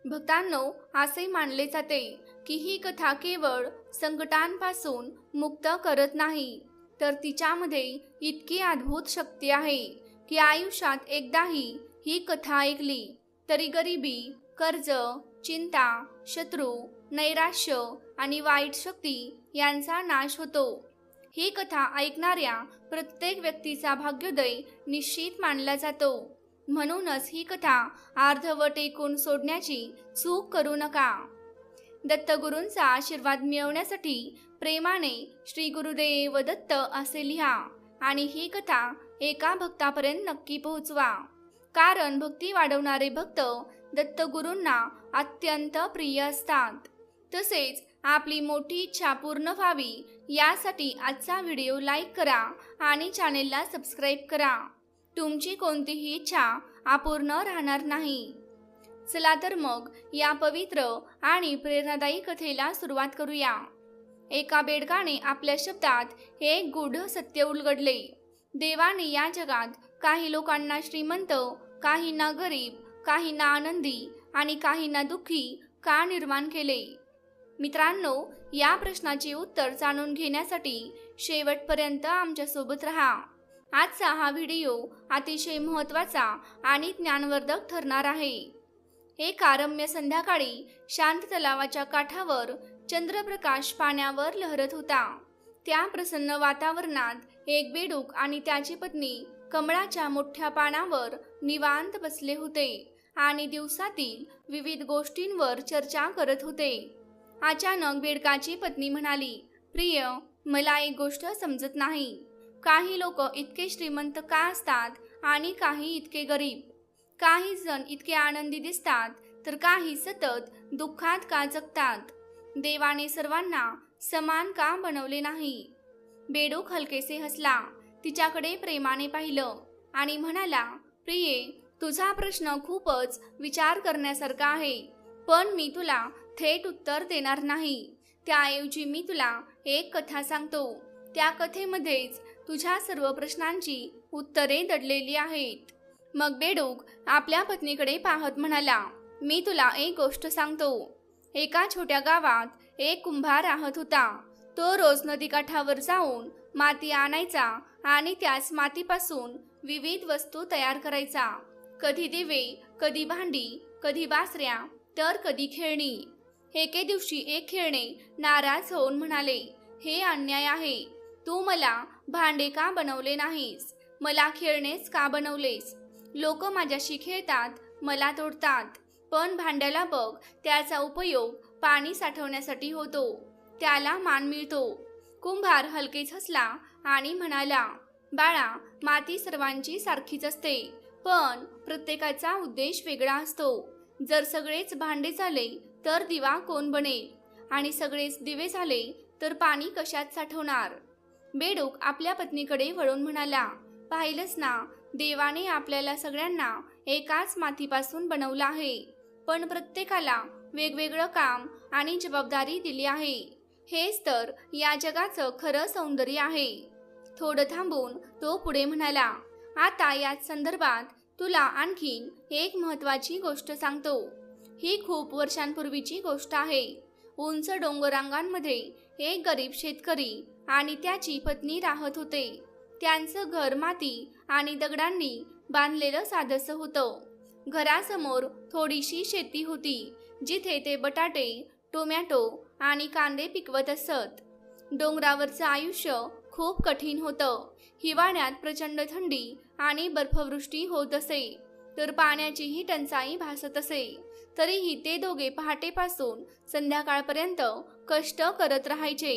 भक्तांनो, असे मानले जाते की ही कथा केवळ संकटांपासून मुक्त करत नाही, तर तिच्यामध्ये इतकी अद्भुत शक्ती आहे की आयुष्यात एकदाही ही कथा ऐकली तरी गरिबी, कर्ज, चिंता, शत्रू, नैराश्य आणि वाईट शक्ती यांचा नाश होतो। ही कथा ऐकणाऱ्या प्रत्येक व्यक्तीचा भाग्योदय निश्चित मानला जातो। म्हणूनच ही कथा अर्धवट ऐकून सोडण्याची चूक करू नका। दत्तगुरूंचा आशीर्वाद मिळवण्यासाठी प्रेमाने श्री गुरुदेव दत्त असे लिहा आणि ही कथा एका भक्तापर्यंत नक्की पोहोचवा, कारण भक्ती वाढवणारे भक्त दत्तगुरूंना अत्यंत प्रिय असतात। तसेच आपली मोठी इच्छा पूर्ण व्हावी यासाठी आजचा व्हिडिओ लाईक करा आणि चॅनेलला सबस्क्राईब करा। तुमची कोणतीही इच्छा अपूर्ण राहणार नाही। चला तर मग या पवित्र आणि प्रेरणादायी कथेला सुरुवात करूया। एका बेडकाने आपल्या शब्दात एक गूढ सत्य उलगडले। देवाने या जगात काही लोकांना श्रीमंत, काहींना गरीब, काहींना आनंदी आणि काहींना दुःखी का निर्माण केले? मित्रांनो, या प्रश्नाचे उत्तर जाणून घेण्यासाठी शेवटपर्यंत आमच्या सोबत राहा। आजचा हा व्हिडिओ अतिशय महत्त्वाचा आणि ज्ञानवर्धक ठरणार आहे। एका रम्य संध्याकाळी शांत तलावाच्या काठावर चंद्रप्रकाश पाण्यावर लहरत होता। त्या प्रसन्न वातावरणात एक बेडूक आणि त्याची पत्नी कमळाच्या मोठ्या पानावर निवांत बसले होते आणि दिवसातील विविध गोष्टींवर चर्चा करत होते। अचानक बेडकाची पत्नी म्हणाली, प्रिय, मला एक गोष्ट समजत नाही। काही लोक इतके श्रीमंत का असतात आणि काही इतके गरीब? काही जण इतके आनंदी दिसतात तर काही सतत दुःखात का जगतात? देवाने सर्वांना समान का बनवले नाही? बेडूक हलकेसे हसला, तिच्याकडे प्रेमाने पाहिलं आणि म्हणाला, प्रिये, तुझा प्रश्न खूपच विचार करण्यासारखा आहे, पण मी तुला थेट उत्तर देणार नाही। त्याऐवजी मी तुला एक कथा सांगतो। त्या कथेमध्येच तुझ्या सर्व प्रश्नांची उत्तरे दडलेली आहेत। मग बेडूक आपल्या पत्नीकडे पाहत म्हणाला, मी तुला एक गोष्ट सांगतो। एका छोट्या गावात एक कुंभार राहत होता। तो रोज नदीकाठावर जाऊन माती आणायचा आणि त्याच मातीपासून विविध वस्तू तयार करायचा। कधी दिवे, कधी भांडी, कधी बासऱ्या, तर कधी खेळणी। एके दिवशी एक खेळणे नाराज होऊन म्हणाले, हे अन्याय आहे। तू मला भांडे का बनवले नाहीस? मला खेळणेच का बनवलेस? लोक माझ्याशी खेळतात, मला तोडतात, पण भांड्याला बघ, त्याचा उपयोग पाणी साठवण्यासाठी होतो, त्याला मान मिळतो। कुंभार हलकेच हसला आणि म्हणाला, बाळा, माती सर्वांची सारखीच असते, पण प्रत्येकाचा उद्देश वेगळा असतो। जर सगळेच भांडे झाले तर दिवा कोण बनेल? आणि सगळेच दिवे झाले तर पाणी कशात साठवणार? बेडूक आपल्या पत्नीकडे वळून म्हणाला, पाहिलंच ना, देवाने आपल्याला सगळ्यांना एकाच मातीपासून बनवलं आहे, पण प्रत्येकाला वेगवेगळं काम आणि जबाबदारी दिली आहे। हेच तर या जगाचं खरं सौंदर्य आहे। थोडं थांबून तो पुढे म्हणाला, आता याच संदर्भात तुला आणखीन एक महत्त्वाची गोष्ट सांगतो। ही खूप वर्षांपूर्वीची गोष्ट आहे। उंच डोंगररांगांमध्ये एक गरीब शेतकरी आणि त्याची पत्नी राहत होते। त्यांचं घर माती आणि दगडांनी बांधलेलं साधंसं होतं। घरासमोर थोडीशी शेती होती, जिथे ते बटाटे, टोमॅटो आणि कांदे पिकवत असत। डोंगरावरचं आयुष्य खूप कठीण होतं। हिवाळ्यात प्रचंड थंडी आणि बर्फवृष्टी होत असे, तर पाण्याचीही टंचाई भासत असे। तरीही ते दोघे पहाटेपासून संध्याकाळपर्यंत कष्ट करत राहायचे।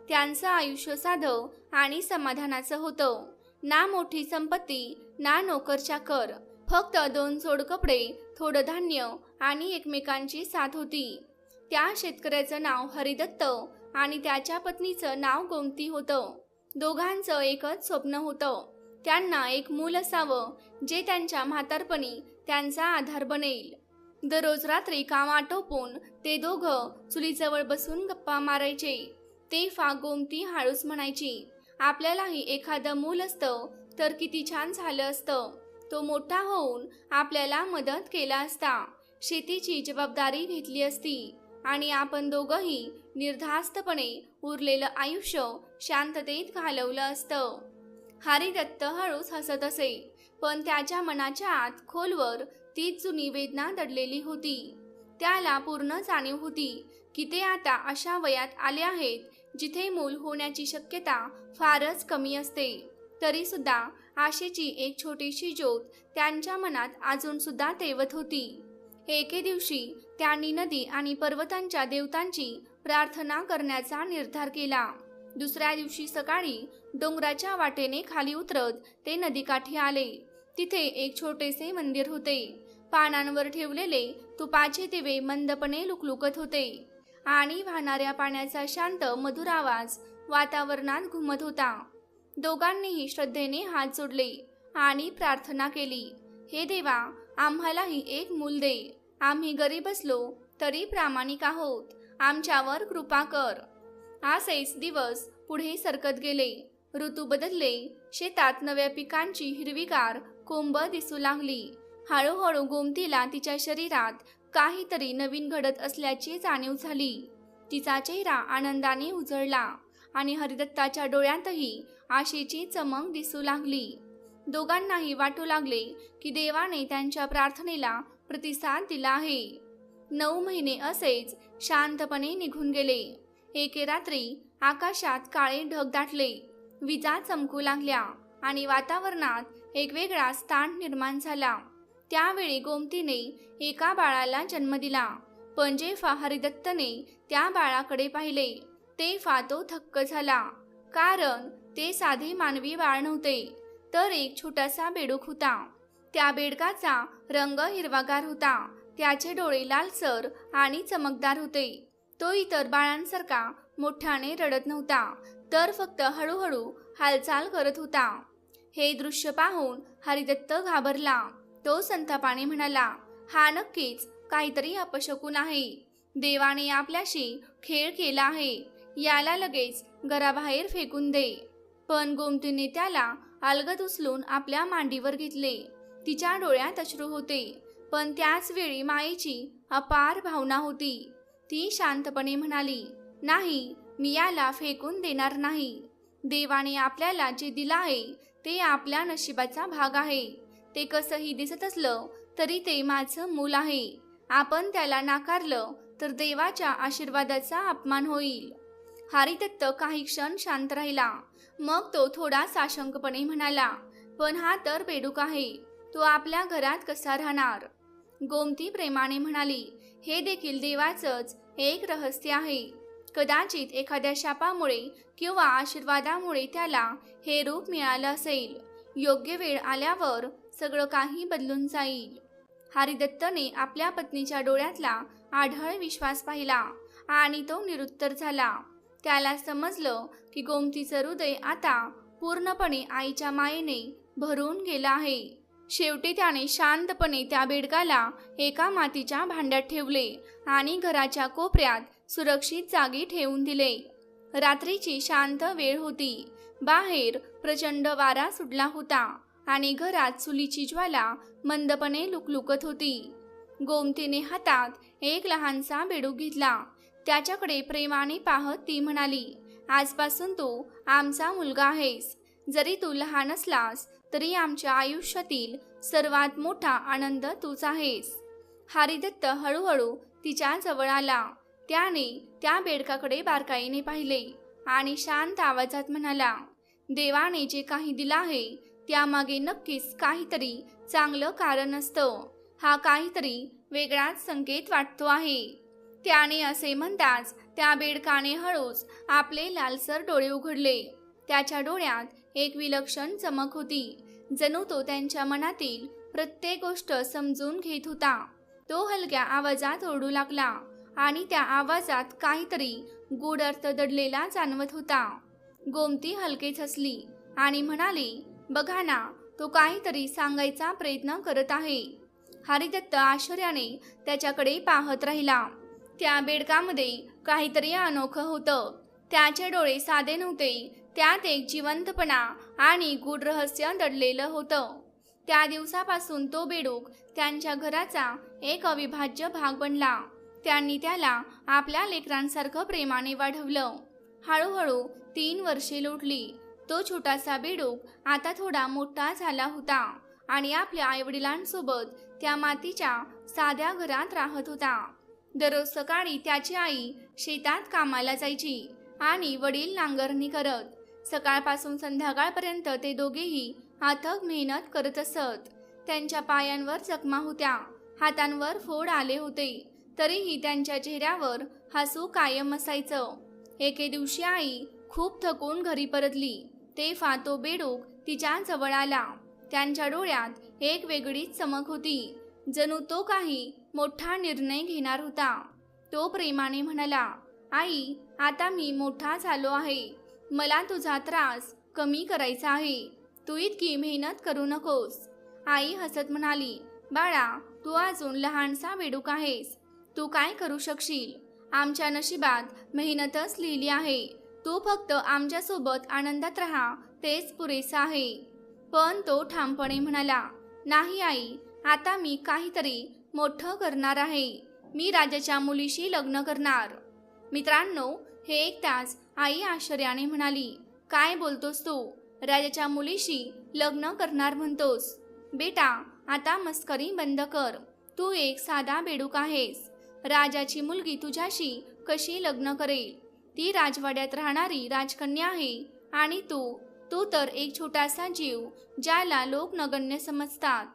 त्यांचं आयुष्य साधं आणि समाधानाचं होतं। ना मोठी संपत्ती, ना नोकर चाकर, फक्त 2 जोड कपडे, थोडं धान्य आणि एकमेकांची साथ होती। त्या शेतकऱ्याचं नाव हरिदत्त आणि त्याच्या पत्नीचं नाव गोमती होतं। दोघांचं एकच स्वप्न होतं, त्यांना एक मूल असावं, जे त्यांच्या म्हातारपणी त्यांचा आधार बनेल। दररोज रात्री काम आटोपून ते दोघं चुलीजवळ बसून गप्पा मारायचे। तेव्हा गोमती हळूच म्हणायची, आपल्यालाही एखादं मूल असतं तर किती छान झालं असतं। तो मोठा होऊन आपल्याला मदत केला असता। शेतीची जबाबदारी घेतली असती आणि आपण दोघंही निर्धास्तपणे उरलेलं आयुष्य शांततेत घालवलं असतं. हरिदत्त हळूच हसत असे, पण त्याच्या मनाच्या आत खोलवर तीच जुनी वेदना दडलेली होती. त्याला पूर्ण जाणीव होती की ते आता अशा वयात आले आहेत जिथे मूल होण्याची शक्यता फारच कमी असते. तरी सुद्धा आशेची एक छोटीशी ज्योत त्यांच्या मनात अजून सुद्धा तेवत होती. एके दिवशी त्यांनी नदी आणि पर्वतांच्या देवतांची प्रार्थना करण्याचा निर्धार केला. दुसऱ्या दिवशी सकाळी डोंगराच्या वाटेने खाली उतरत ते नदीकाठी आले. तिथे एक छोटेसे मंदिर होते. पानांवर ठेवलेले तुपाचे दिवे मंदपणे लुकलुकत होते आणि वाहणाऱ्या पाण्याचा शांत मधुर आवाज वातावरणात घुमत होता. दोघांनीही श्रद्धेने हात जोडले आणि प्रार्थना केली, हे देवा, आम्हालाही एक मूल दे. आम्ही गरीब असलो तरी प्रामाणिक आहोत. आमच्यावर कृपा कर. असेच दिवस पुढे सरकत गेले. ऋतू बदलले. शेतात नव्या पिकांची हिरवीगार कोंब दिसू लागली. हळूहळू गोमतीला तिच्या शरीरात काहीतरी नवीन घडत असल्याची जाणीव झाली. तिचा चेहरा आनंदाने उजळला आणि हरिदत्ताच्या डोळ्यातही आशेची चमक दिसू लागली. दोघांनाही वाटू लागले की देवाने त्यांच्या प्रार्थनेला प्रतिसाद दिला आहे. 9 महिने असेच शांतपणे निघून गेले. एके रात्री आकाशात काळे ढग दाटले. विजा चमकू लागल्या आणि वातावरणात एक वेगळाच ताण निर्माण झाला. त्यावेळी गोमतीने एका बाळाला जन्म दिला. पण जेव्हा हरिदत्तने त्या बाळाकडे पाहिले तेव्हा तो थक्क झाला. कारण ते साधे मानवी बाळ नव्हते, तर एक छोटासा बेडूक होता. त्या बेडकाचा रंग हिरवागार होता. त्याचे डोळे लालसर आणि चमकदार होते. तो इतर बाळांसारखा मोठ्याने रडत नव्हता, तर फक्त हळूहळू हालचाल करत होता. हे दृश्य पाहून हरिदत्त घाबरला. तो संतापाने म्हणाला, हा नक्कीच काहीतरी अपशकुन आहे. देवाने आपल्याशी खेळ केला आहे. याला लगेच घराबाहेर फेकून दे. पण गोमतीने त्याला अलगद उचलून आपल्या मांडीवर घेतले. तिच्या डोळ्यात अश्रू होते, पण त्याच वेळी मायेची अपार भावना होती. ती शांतपणे म्हणाली, नाही, मी याला फेकून देणार नाही. देवाने आपल्याला जे दिलं आहे ते आपल्या नशिबाचा भाग आहे. ते कसंही दिसत असलं तरी ते माझं मूल आहे. आपण त्याला नाकारलं तर देवाच्या आशीर्वादाचा अपमान होईल. हरिदत्त काही क्षण शांत राहिला. मग तो थोडा साशंकपणे म्हणाला, पण हा तर बेडूक आहे. तो आपल्या घरात कसा राहणार? गोमती प्रेमाने म्हणाली, हे देखील देवाचंच एक रहस्य आहे. कदाचित एखाद्या शापामुळे किंवा आशीर्वादामुळे त्याला हे रूप मिळालं असेल. योग्य वेळ आल्यावर सगळं काही बदलून जाईल. हरिदत्तने आपल्या पत्नीच्या डोळ्यातला आढळ विश्वास पाहिला आणि तो निरुत्तर झाला. त्याला समजलं की गोमतीचं हृदय आता पूर्णपणे आईच्या मायेने भरून गेलं आहे. शेवटी त्याने शांतपणे त्या बेडकाला एका मातीच्या भांड्यात ठेवले आणि घराच्या कोपऱ्यात सुरक्षित जागी ठेवून दिले. रात्रीची शांत वेळ होती. बाहेर प्रचंड वारा सुटला होता आणि घरात चुलीची ज्वाला मंदपणे लुकलुकत होती. गोमतीने हातात एक लहानसा बेडूक घेतला. त्याच्याकडे प्रेमाने पाहत ती म्हणाली, आजपासून तू आमचा मुलगा आहेस. जरी तू लहान असलास तरी आमच्या आयुष्यातील सर्वात मोठा आनंद तूच आहेस. हरिदत्त हळूहळू तिच्या जवळ आला. त्याने त्या बेडकाकडे बारकाईने पाहिले आणि शांत आवाजात म्हणाला, देवाने जे काही दिलं आहे त्यामागे नक्कीच काहीतरी चांगलं कारण असतं. हा काहीतरी वेगळाच संकेत वाटतो आहे. त्याने असे म्हणताच त्या बेडकाने हळूच आपले लालसर डोळे उघडले. त्याच्या डोळ्यात एक विलक्षण चमक होती. जणू तो त्यांच्या मनातील प्रत्येक गोष्ट समजून घेत होता. तो हलक्या आवाजात ओरडू लागला आणि त्या आवाजात काहीतरी गूढ अर्थ दडलेला जाणवत होता. गोमती हलकेच हसली आणि म्हणाली, बघा ना, तो काहीतरी सांगायचा प्रयत्न करत आहे. हरिदत्त आश्चर्याने त्याच्याकडे पाहत राहिला. त्या बेडकामध्ये काहीतरी अनोखं होतं. त्याचे डोळे साधे नव्हते, त्यात एक जिवंतपणा आणि गूढ रहस्य दडलेलं होतं. त्या दिवसापासून तो बेडूक त्यांच्या घराचा एक अविभाज्य भाग बनला. त्यांनी त्याला आपल्या लेकरांसारखं प्रेमाने वाढवलं. हळूहळू 3 वर्षे लोटली. तो छोटासा बेडूक आता थोडा मोठा झाला होता आणि आपल्या आईवडिलांसोबत त्या मातीच्या साध्या घरात राहत होता. दररोज सकाळी त्याची आई शेतात कामाला जायची आणि वडील नांगरणी करत. सकाळपासून संध्याकाळपर्यंत ते दोघेही अथक मेहनत करत असत. त्यांच्या पायांवर जखमा होत्या, हातांवर फोड आले होते, तरीही त्यांच्या चेहऱ्यावर हसू कायम असायचं. एके दिवशी आई खूप थकून घरी परतली तेव्हा तो बेडूक तिच्या जवळ आला. त्यांच्या डोळ्यात एक वेगळीच चमक होती, जणू तो काही मोठा निर्णय घेणार होता. तो प्रेमाने म्हणाला, आई, आता मी मोठा झालो आहे. मला तुझा त्रास कमी करायचा आहे. तू इतकी मेहनत करू नकोस. आई हसत म्हणाली, बाळा, तू अजून लहानसा बेडूक आहेस. तू काय करू शकशील? आमच्या नशिबात मेहनतच लिहिली आहे. तू फक्त आमच्यासोबत आनंदात राहा, तेच पुरेसं आहे. पण तो ठामपणे म्हणाला, नाही आई, आता मी काहीतरी मोठं करणार आहे. मी राजाच्या मुलीशी लग्न करणार. मित्रांनो, हे ऐकताच आई आश्चर्याने म्हणाली, काय बोलतोस तू? राजाच्या मुलीशी लग्न करणार म्हणतोस? बेटा, आता मस्करी बंद कर. तू एक साधा बेडूक आहेस. राजाची मुलगी तुझ्याशी कशी लग्न करेल? ती राजवाड्यात राहणारी राजकन्या आहे आणि तू तर एक छोटासा जीव, ज्याला लोक नगण्य समजतात.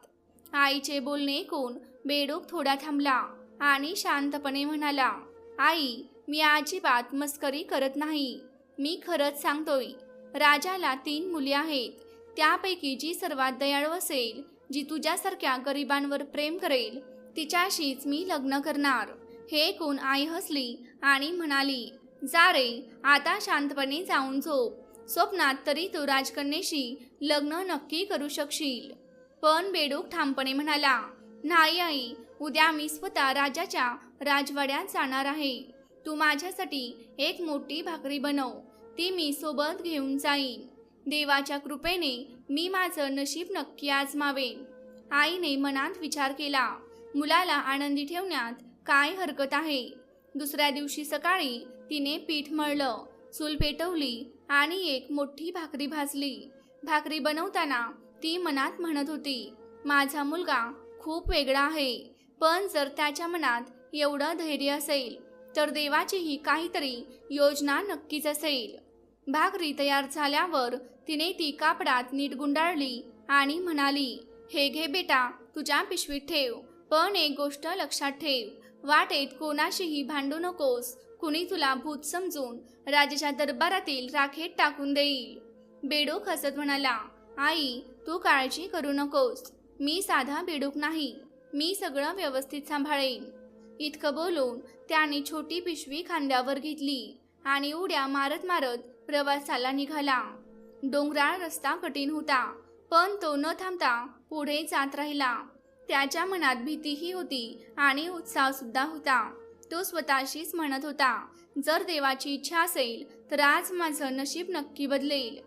आईचे बोलणे ऐकून बेडूक थोडा थांबला आणि शांतपणे म्हणाला, आई, मी अजिबात मस्करी करत नाही. मी खरंच सांगतोय. राजाला 3 मुली आहेत. त्यापैकी जी सर्वात दयाळू असेल, जी तुझ्यासारख्या गरिबांवर प्रेम करेल, तिच्याशीच मी लग्न करणार. हे ऐकून आई हसली आणि म्हणाली, जा रे, आता शांतपणे जाऊन झोप. स्वप्नात तरी तू राजकन्येशी लग्न नक्की करू शकशील. पण बेडूक ठामपणे म्हणाला, नाही आई, उद्या मी स्वतः राजाच्या राजवाड्यात जाणार आहे. तू माझ्यासाठी एक मोठी भाकरी बनव. ती मी सोबत घेऊन जाईन. देवाच्या कृपेने मी माझं नशीब नक्की आजमावेन. आईने मनात विचार केला, मुलाला आनंदी ठेवण्यात काय हरकत आहे. दुसऱ्या दिवशी सकाळी तिने पीठ मळलं, चूल पेटवली आणि एक मोठी भाकरी भाजली. भाकरी बनवताना ती मनात म्हणत होती, माझा मुलगा खूप वेगळा आहे. पण जर त्याच्या मनात एवढं धैर्य असेल, तर देवाचीही काहीतरी योजना नक्कीच असेल. भाकरी तयार झाल्यावर तिने ती कापडात नीट गुंडाळली आणि म्हणाली, हे घे बेटा, तुझ्या पिशवीत ठेव. पण एक गोष्ट लक्षात ठेव, वाटेत कोणाशीही भांडू नकोस. कुणी तुला भूत समजून राजाच्या दरबारातील राखेत टाकून देईल. बेडूक हसत म्हणाला, आई, तू काळजी करू नकोस. मी साधा बेडूक नाही. मी सगळं व्यवस्थित सांभाळेन. इतकं बोलून त्याने छोटी पिशवी खांद्यावर घेतली आणि उड्या मारत मारत प्रवासाला निघाला. डोंगराळ रस्ता कठीण होता, पण तो न थांबता पुढे जात राहिला. त्याच्या मनात भीतीही होती आणि उत्साह सुद्धा होता. तो स्वतःशीच म्हणत होता, जर देवाची इच्छा असेल तर आज माझं नशीब नक्की बदलेल.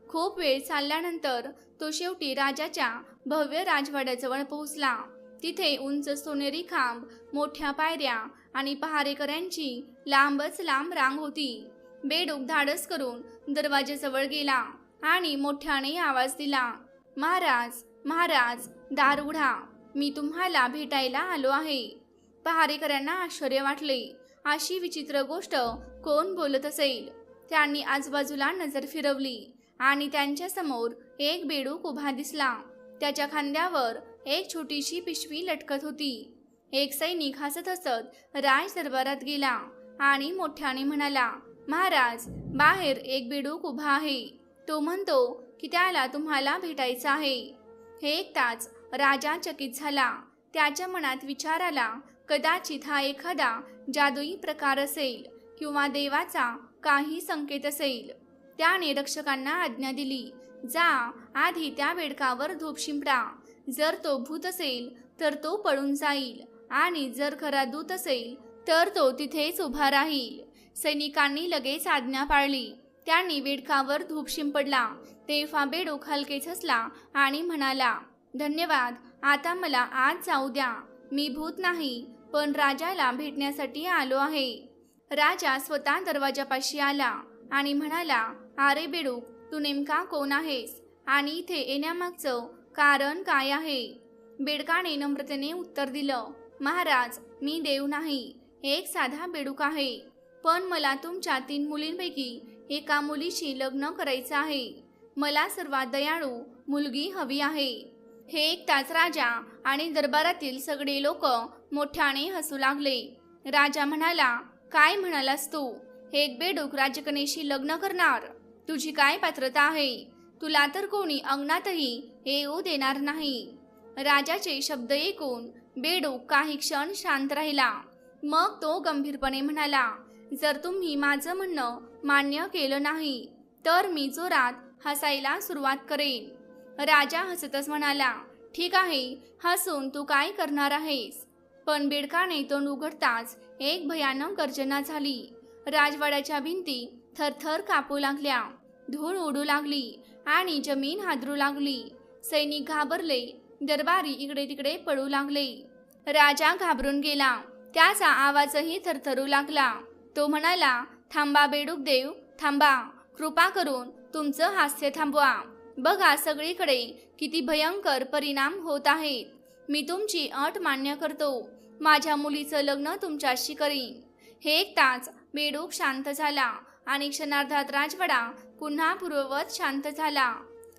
खूप वेळ चालल्यानंतर तो शेवटी राजाच्या भव्य राजवाड्याजवळ पोहोचला. तिथे उंच सोनेरी खांब, मोठ्या पायऱ्या आणि पहारेकऱ्यांची लांबच लांब रांग होती. बेडूक धाडस करून दरवाजाजवळ गेला आणि मोठ्याने आवाज दिला, महाराज, महाराज, दार उघडा. मी तुम्हाला भेटायला आलो आहे. पहारेकऱ्यांना आश्चर्य वाटले. अशी विचित्र गोष्ट कोण बोलत असेल? त्यांनी आजूबाजूला नजर फिरवली आणि त्यांच्या समोर एक बेडूक उभा दिसला. त्याच्या खांद्यावर एक छोटीशी पिशवी लटकत होती. एक सैनिक हसत हसत राज दरबारात गेला आणि मोठ्याने म्हणाला, महाराज, बाहेर एक बेडूक उभा आहे. तो म्हणतो की त्याला तुम्हाला भेटायचं आहे. हे ऐकताच राजा चकित झाला. त्याच्या मनात विचार आला, कदाचित हा एखादा जादुई प्रकार असेल किंवा देवाचा काही संकेत असेल. त्याने रक्षकांना आज्ञा दिली, जा, आधी त्या बेडकावर धूप शिंपडा. जर तो भूत असेल तर तो पळून जाईल आणि जर खरा दूत असेल तर तो तिथेच उभा राहील. सैनिकांनी लगेच आज्ञा पाळली. त्यांनी बेडकावर धूप शिंपडला. तेव्हा बेडूक हलकेच हसला आणि म्हणाला, धन्यवाद, आता मला आज जाऊ द्या. मी भूत नाही, पण राजाला भेटण्यासाठी आलो आहे. राजा स्वतः दरवाजापाशी आला आणि म्हणाला, अरे बेडूक, तू नेमका कोण आहेस आणि इथे येण्यामागचं कारण काय आहे? बेडकाने नम्रतेने उत्तर दिलं, महाराज, मी देव नाही, एक साधा बेडूक आहे. पण मला तुमच्या 3 मुलींपैकी एका मुलीशी लग्न करायचं आहे. मला सर्वात दयाळू मुलगी हवी आहे. हे ऐकताच राजा आणि दरबारातील सगळे लोक मोठ्याने हसू लागले. राजा म्हणाला, काय म्हणालास तू? एक बेडूक राजकन्येशी लग्न करणार? तुझी काय पात्रता आहे? तुला तर कोणी अंगणातही येऊ देणार नाही. राजाचे शब्द ऐकून बेडूक काही क्षण शांत राहिला. मग तो गंभीरपणे म्हणाला, जर तुम्ही माझं म्हणणं मान्य केलं नाही तर मी जोरात हसायला सुरुवात करेन. राजा हसतच म्हणाला, ठीक आहे, हसून तू काय करणार आहेस? पण बेडकाने तोंड उघडताच एक भयानक गर्जना झाली. राजवाड्याच्या भिंती थरथर कापू लागल्या, धूळ उडू लागली आणि जमीन हादरू लागली. सैनिक घाबरले, दरबारी इकडे तिकडे पडू लागले. राजा घाबरून गेला, त्याचा आवाजही थरथरू लागला. तो म्हणाला, थांबा बेडूक देव, थांबा, कृपा करून तुमचं हास्य थांबवा. बघा सगळीकडे किती भयंकर परिणाम होत आहेत. मी तुमची अट मान्य करतो, माझ्या मुलीचं लग्न तुमच्याशी करीन. हे ऐकताच बेडूक शांत झाला आणि क्षणार्धात राजवाडा पुन्हा पूर्ववत शांत झाला.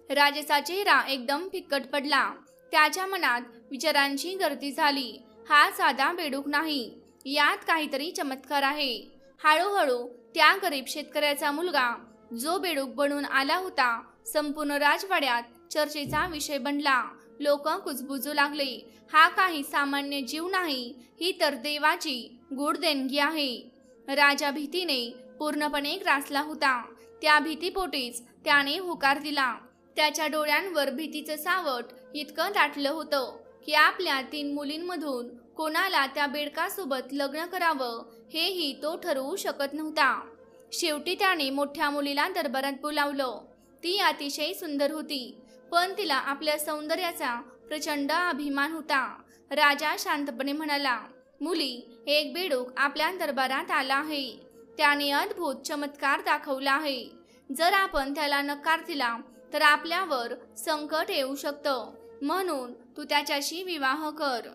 राजाचा चेहरा एकदम फिक्कट पडला. त्याच्या मनात विचारांची गर्दी झाली. हा साधा बेडूक नाही, यात काहीतरी चमत्कार आहे. हळूहळू त्या गरीब शेतकऱ्याचा मुलगा जो बेडूक बनून आला होता संपूर्ण राजवाड्यात चर्चेचा विषय बनला. लोक कुजबुजू लागले, हा काही सामान्य जीव नाही, ही तर देवाची गूढ देणगी आहे. राजा भीतीने पूर्णपणे ग्रासला होता. त्या भीतीपोटीच त्याने होकार दिला. त्याच्या डोळ्यांवर भीतीचं सावट इतकं दाटलं होतं की आपल्या 3 मुलींमधून कोणाला त्या बेडकासोबत लग्न करावं हेही तो ठरवू शकत नव्हता. शेवटी त्याने मोठ्या मुलीला दरबारात बोलावलं. ती अतिशय सुंदर होती, पण तिला आपल्या सौंदर्याचा प्रचंड अभिमान होता. राजा शांतपणे म्हणाला, मुली, एक बेडूक आपल्या दरबारात आला आहे. त्याने अद्भुत चमत्कार दाखवला आहे. जर आपण त्याला नकार दिला तर आपल्यावर संकट येऊ शकतं, म्हणून तू त्याच्याशी विवाह कर.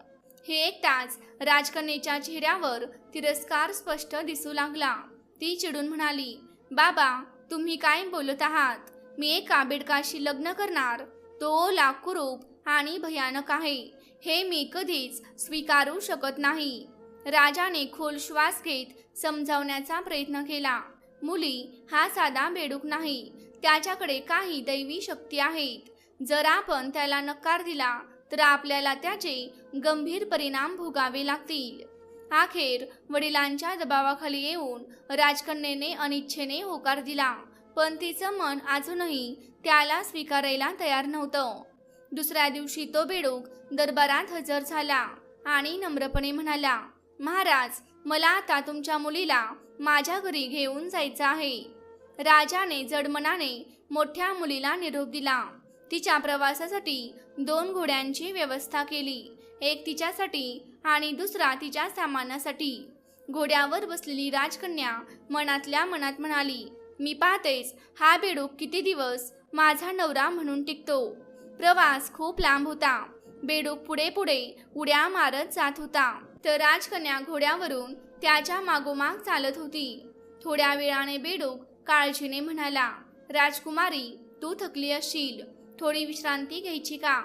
हे ऐकताच राजकन्येच्या चेहऱ्यावर तिरस्कार स्पष्ट दिसू लागला. ती चिडून म्हणाली, बाबा, तुम्ही काय बोलत आहात? मी एका बेडकाशी लग्न करणार? तो लाकुरूप आणि भयानक आहे. हे मी कधीच स्वीकारू शकत नाही. राजाने खोल श्वास घेत समजावण्याचा प्रयत्न केला. मुली, हा साधा बेडूक नाही, त्याच्याकडे काही दैवी शक्ती आहेत. जर आपण त्याला नकार दिला तर आपल्याला त्याचे गंभीर परिणाम भोगावे लागतील. अखेर वडिलांच्या दबावाखाली येऊन राजकन्येने अनिच्छेने होकार दिला, पण तिचं मन अजूनही त्याला स्वीकारायला तयार नव्हतं. दुसऱ्या दिवशी तो बेडूक दरबारात हजर झाला आणि नम्रपणे म्हणाला, महाराज, मला आता तुमच्या मुलीला माझ्या घरी घेऊन जायचं आहे. राजाने जड मनाने मोठ्या मुलीला निरोप दिला. तिच्या प्रवासासाठी 2 घोड्यांची व्यवस्था केली, एक तिच्यासाठी आणि दुसरा तिच्या सामानासाठी. घोड्यावर बसलेली राजकन्या मनातल्या मनात म्हणाली, मी पाहतेच हा बेडूक किती दिवस माझा नवरा म्हणून टिकतो. प्रवास खूप लांब होता. बेडूक पुढे पुढे उड्या मारत जात होता, तर राजकन्या घोड्यावरून त्याच्या मागोमाग चालत होती. थोड्या वेळाने बेडूक काळजीने म्हणाला, राजकुमारी, तू थकली असशील, थोडी विश्रांती घ्यायची का?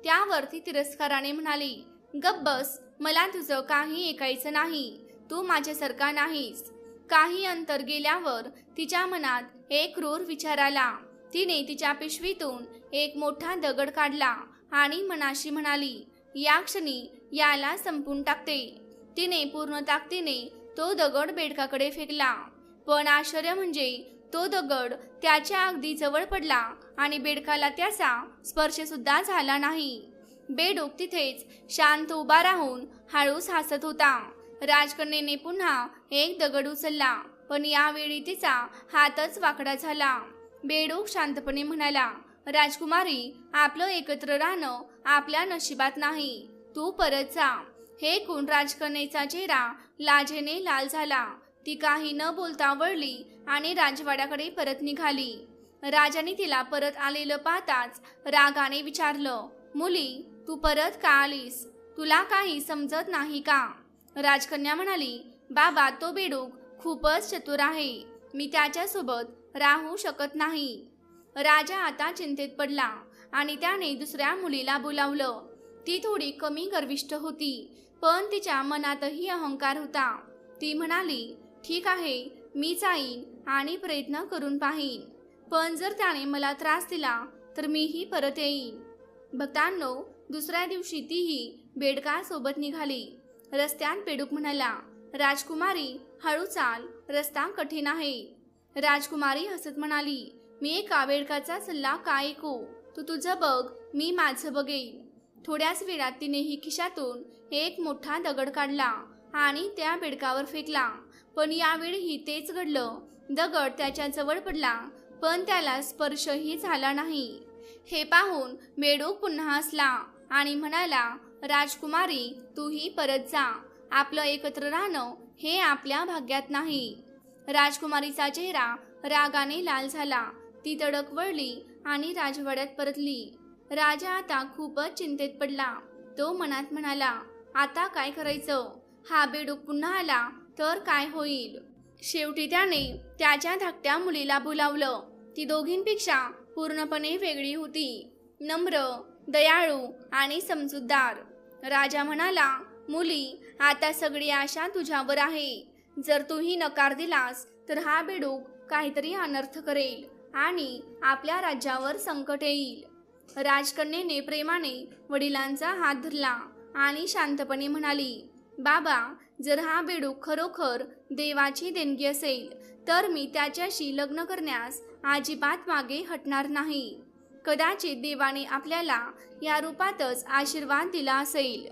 त्यावर ती तिरस्काराने म्हणाली, गप्प बस, मला तुझं काही ऐकायचं नाही, तू माझ्यासारखा नाहीस. काही अंतर गेल्यावर तिच्या मनात एक क्रूर विचार आला. तिने तिच्या पिशवीतून एक मोठा दगड काढला आणि मनाशी म्हणाली, या क्षणी याला संपून टाकते. तिने पूर्ण ताकदीने तो दगड बेडकाकडे फेकला. पण आश्चर्य म्हणजे तो दगड त्याच्या अगदी जवळ पडला आणि बेडकाला त्याचा स्पर्श सुद्धा झाला नाही. बेडूक तिथेच शांत उभा राहून हळूच हसत होता. राजकन्येने पुन्हा एक दगड उचलला, पण यावेळी तिचा हातच वाकडा झाला. बेडूक शांतपणे म्हणाला, राजकुमारी, आपलं एकत्र राहणं आपल्या नशिबात नाही. तू परत जा. हे ऐकून राजकन्येचा चेहरा लाजेने लाल झाला. ती काही न बोलता वळली आणि राजवाड्याकडे परत निघाली. राजाने तिला परत आलेलं पाहताच रागाने विचारलं, मुली, तू परत का आलीस? तुला काही समजत नाही का? राजकन्या म्हणाली, बाबा, तो बेडूक खूपच चतुर आहे. मी त्याच्यासोबत राहू शकत नाही. राजा आता चिंतेत पडला आणि त्याने दुसऱ्या मुलीला बोलावलं. ती थोडी कमी गर्विष्ठ होती, पण तिच्या मनातही अहंकार होता. ती म्हणाली, ठीक आहे, मी जाईन आणि प्रयत्न करून पाहीन, पण जर त्याने मला त्रास दिला तर मीही परत येईन. भक्तांनो, दुसऱ्या दिवशी तीही बेडकासोबत निघाली. रस्त्यात बेडूक म्हणाला, राजकुमारी, हळू चाल, रस्ता कठीण आहे. राजकुमारी हसत म्हणाली, मी एका बेडकाचा सल्ला काय ऐकू? तू तुझं बघ, मी माझं बघेन. थोड्याच वेळात तिनेही खिशातून एक मोठा दगड काढला आणि त्या बेडकावर फेकला. पण यावेळीही तेच घडलं. दगड त्याच्या जवळ पडला, पण त्याला स्पर्शही झाला नाही. हे पाहून बेडूक पुन्हा हसला आणि म्हणाला, राजकुमारी, तूही परत जा. आपलं एकत्र राहणं हे आपल्या भाग्यात नाही. राजकुमारीचा चेहरा रागाने लाल झाला. ती तडक वळली आणि राजवाड्यात परतली. राजा आता खूपच चिंतेत पडला. तो मनात म्हणाला, आता काय करायचं? हा बेडूक पुन्हा आला तर काय होईल? शेवटी त्याने त्याच्या धाकट्या मुलीला बोलावलं. ती दोघींपेक्षा पूर्णपणे वेगळी होती. नम्र, दयाळू आणि समजूतदार. राजा म्हणाला, मुली, आता सगळी आशा तुझ्यावर आहे. जर तूही नकार दिलास तर हा बेडूक काहीतरी अनर्थ करेल आणि आपल्या राज्यावर संकट येईल. राजकन्येने प्रेमाने वडिलांचा हात धरला आणि शांतपणे म्हणाली, बाबा, जर हा बेडूक खरोखर देवाची देणगी असेल तर मी त्याच्याशी लग्न करण्यास अजिबात मागे हटणार नाही. कदाचित देवाने आपल्याला या रूपातच आशीर्वाद दिला असेल.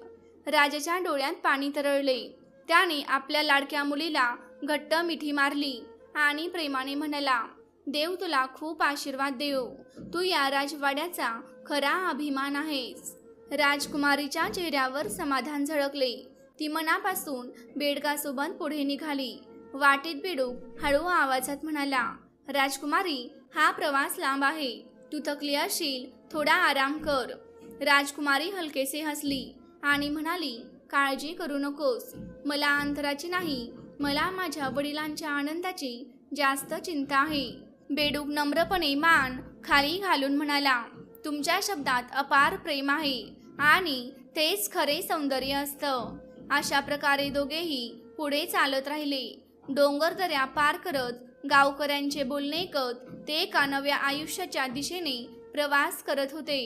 राजाच्या डोळ्यात पाणी तरळले. त्याने आपल्या लाडक्या मुलीला घट्ट मिठी मारली आणि प्रेमाने म्हणाला, देव तुला खूप आशीर्वाद देव. तू या राजवाड्याचा खरा अभिमान आहेस. राजकुमारीच्या चेहऱ्यावर समाधान झळकले. ती मनापासून बेडकासोबत पुढे निघाली. वाटेत बेडूक हळू आवाजात म्हणाला, राजकुमारी, हा प्रवास लांब आहे. तू थकली असशील, थोडा आराम कर. राजकुमारी हलकेसे हसली आणि म्हणाली, काळजी करू नकोस. मला अंतराची नाही, मला माझ्या वडिलांच्या आनंदाची जास्त चिंता आहे. बेडूक नम्रपणे मान खाली घालून म्हणाला, तुमच्या शब्दात अपार प्रेम आहे आणि तेच खरे सौंदर्य असतं. अशा प्रकारे दोघेही पुढे चालत राहिले. डोंगर दऱ्या पार करत, गावकऱ्यांचे बोलणे ऐकत ते एका नव्या आयुष्याच्या दिशेने प्रवास करत होते.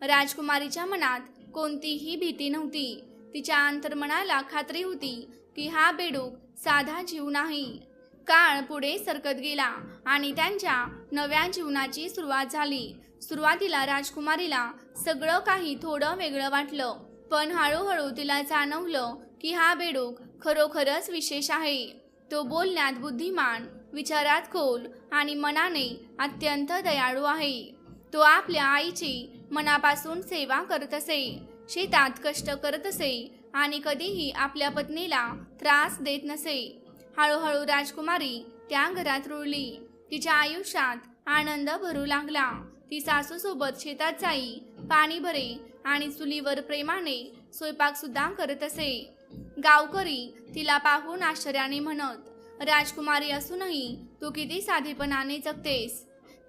राजकुमारीच्या मनात कोणतीही भीती नव्हती. तिच्या अंतर्मनाला खात्री होती की हा बेडूक साधा जीव नाही. काळ पुढे सरकत गेला आणि त्यांच्या नव्या जीवनाची सुरुवात झाली. सुरुवातीला राजकुमारीला सगळं काही थोडं वेगळं वाटलं, पण हळूहळू तिला जाणवलं की हा बेडूक खरोखरच विशेष आहे. तो बोलण्यात बुद्धिमान, विचारात खोल आणि मनाने अत्यंत दयाळू आहे. तो आपल्या आईची मनापासून सेवा करत असे, शेतात कष्ट करत असे आणि कधीही आपल्या पत्नीला त्रास देत नसे. हळूहळू राजकुमारी त्या घरात रुळली. तिच्या आयुष्यात आनंद भरू लागला. ती सासूसोबत शेतात जाई, पाणी भरे आणि चुलीवर प्रेमाने स्वयंपाक सुद्धा करत असे. गावकरी तिला पाहून आश्चर्याने म्हणत, राजकुमारी असूनही तू किती साधेपणाने जगतेस.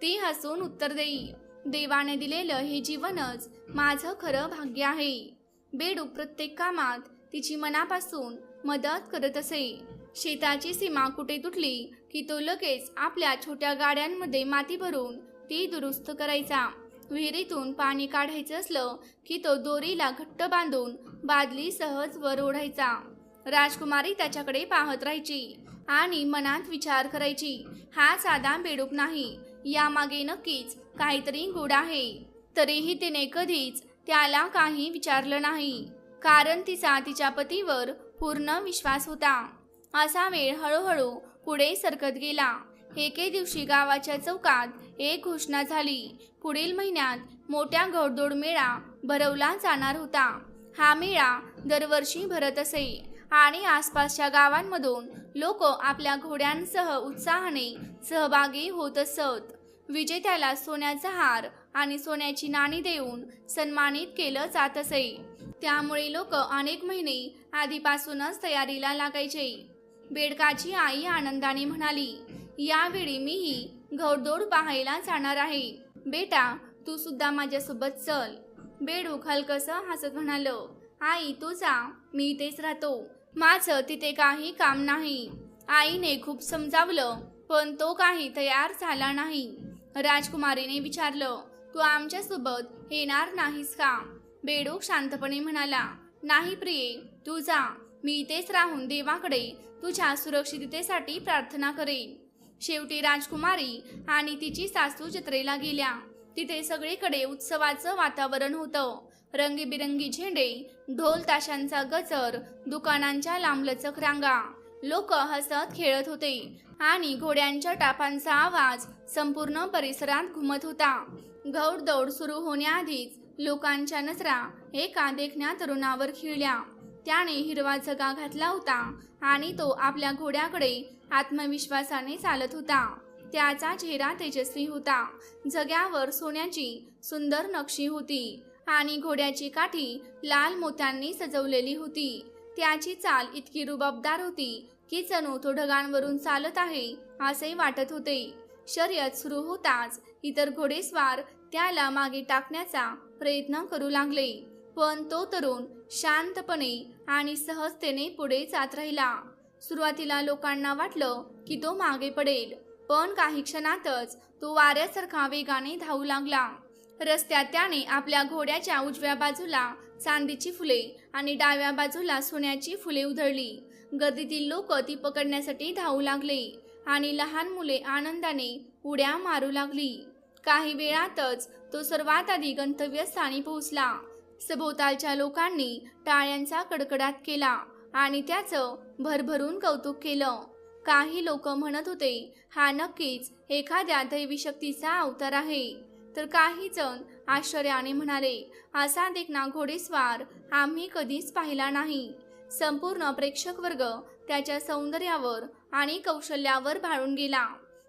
ती हसून उत्तर देई, देवाने दिलेलं हे जीवनच माझं खरं भाग्य आहे. बेडूक प्रत्येक कामात तिची मनापासून मदत करत असे. शेताची सीमा कुठे तुटली की तो लगेच आपल्या छोट्या गाड्यांमध्ये माती भरून ती दुरुस्त करायचा. विहिरीतून पाणी काढायचं असलं की तो दोरीला घट्ट बांधून बादली सहज वर ओढायचा. राजकुमारी त्याच्याकडे पाहत राहायची आणि मनात विचार करायची, हा साधा बेडूक नाही, यामागे नक्कीच काहीतरी गूढ आहे. तरीही तिने कधीच त्याला काही विचारलं नाही, कारण तिचा तिच्या पतीवर पूर्ण विश्वास होता. असा वेळ हळूहळू पुढे सरकत गेला. एके दिवशी गावाच्या चौकात एक घोषणा झाली. पुढील महिन्यात मोठ्या घोडदौड मेळा भरवला जाणार होता. हा मेळा दरवर्षी भरत असे आणि आसपासच्या गावांमधून लोक आपल्या घोड्यांसह उत्साहाने सहभागी होत असत. विजेत्याला सोन्याचा हार आणि सोन्याची नाणी देऊन सन्मानित केलं जात असे. त्यामुळे लोक अनेक महिने आधीपासूनच तयारीला लागायचे. बेडकाची आई आनंदाने म्हणाली, यावेळी मीही घोडदौड पाहायला जाणार आहे. बेटा, तू सुद्धा माझ्यासोबत चल. बेडूक हलकसं हसत म्हणालं, आई तू जा, मी इथेच राहतो. माझं तिथे काही काम नाही. आईने खूप समजावलं पण तो काही तयार झाला नाही. राजकुमारीने विचारलं, तू आमच्यासोबत येणार नाहीस का? बेडूक शांतपणे म्हणाला, नाही प्रिये, तू जा. मी इथेच राहून देवाकडे तुझ्या सुरक्षिततेसाठी प्रार्थना करेन. शेवटी राजकुमारी आणि तिची सासू जत्रेला गेल्या. तिथे सगळीकडे उत्सवाचं वातावरण होतं. रंगीबिरंगी झेंडे, ढोल ताशांचा गजर, दुकानांच्या लांबलचक रांगा. लोक हसत खेळत होते आणि घोड्यांच्या टापांचा आवाज संपूर्ण परिसरात घुमत होता. घोडदौड सुरू होण्याआधीच लोकांच्या नजरा एका देखण्या तरुणावर खिळल्या. त्याने हिरवा झगा घातला होता आणि तो आपल्या घोड्याकडे आत्मविश्वासाने चालत होता. त्याचा चेहरा तेजस्वी होता. झग्यावर सोन्याची सुंदर नक्षी होती आणि घोड्याची काठी लाल मोत्यांनी सजवलेली होती. त्याची चाल इतकी रुबाबदार होती की जणू तो ढगांवरून चालत आहे असे वाटत होते. शर्यत सुरू होताच इतर घोडेस्वार त्याला मागे टाकण्याचा प्रयत्न करू लागले, पण तो तरुण शांतपणे आणि सहजतेने पुढे जात राहिला. सुरुवातीला लोकांना वाटलं की तो मागे पडेल, पण काही क्षणातच तो वाऱ्यासारखा वेगाने धावू लागला. रस्त्यात त्याने आपल्या घोड्याच्या उजव्या बाजूला चांदीची फुले आणि डाव्या बाजूला सोन्याची फुले उधळली. गर्दीतील लोक ती पकडण्यासाठी धावू लागले आणि लहान मुले आनंदाने उड्या मारू लागली. काही वेळातच तो सर्वात आधी गंतव्यस्थानी पोहोचला. सभोवतालच्या लोकांनी टाळ्यांचा कडकडाट केला आणि त्याचं भरभरून कौतुक केलं. काही लोक म्हणत होते, हा नक्कीच एखाद्या दैवी शक्तीचा अवतार आहे. तर काही जण आश्चर्याने म्हणाले, असा देखणा घोडेस्वार आम्ही कधीच पाहिला नाही. संपूर्ण प्रेक्षक वर्ग त्याच्या सौंदर्यावर आणि कौशल्यावर भाळून गेला.